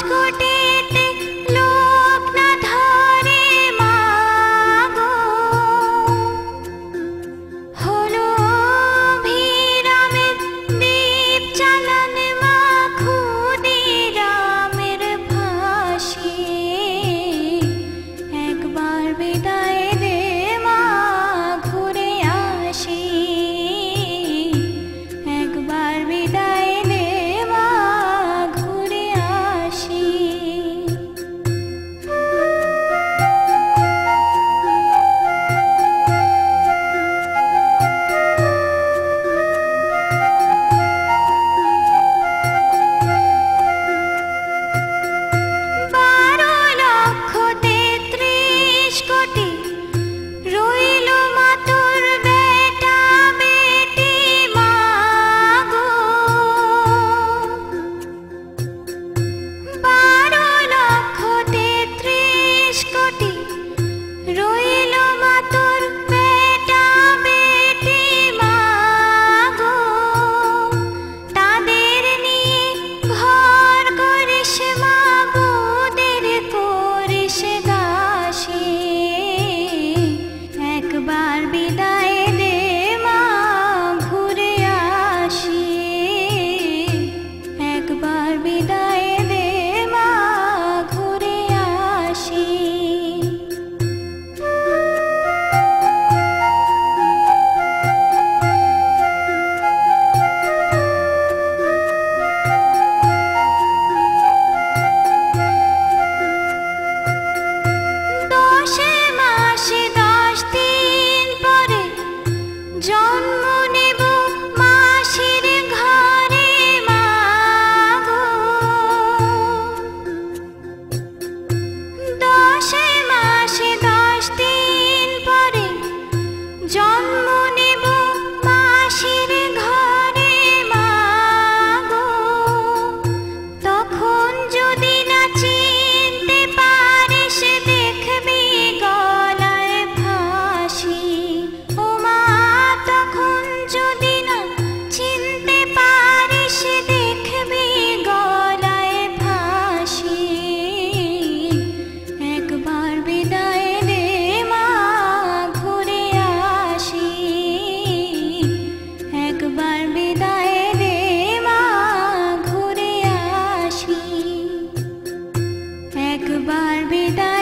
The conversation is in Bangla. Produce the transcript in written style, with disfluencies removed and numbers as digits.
ঘটিতে লোক না ধরে মাগো, হলো অভিরামের দীপ চালান মা ক্ষুদিরামের ফাঁসি। একবার বিদায় দে মা ঘুরে আসি, একবার বিদায় দে মা ঘুরে আসি। বারো লক্ষ ৩৩ কোটি রইল মাতুর বেটা বেটি মাগো, ১২ লক্ষ ৩৩ কোটি রইল মাতুর বেটা বেটি মাগো। তাদের নিয়ে ঘর করিস মা, বুদের করিস দাসী। একবার বিদায় দে মা ঘুরে আসি, একবার বিদায় দে মা ঘুরে আসি। দশে মাসে ১০ দিন পরে জন্ম নেব মাসির ঘরে মাগো, দশে মাসে ১০ দিন পরে জন্ম নেব মাসির ঘরে মাগো। তখন যদি না চিনতে পারিস, দেখবি গলায় ফাঁসি। ও মা, তখন যদি না চিনতে পারিস, দেখবি গলায় ফাঁসি। একবার বিদায় দে মা ঘুরে আসি, একবার বিদায় দে মা ঘুরে আসি, একবার বিদায়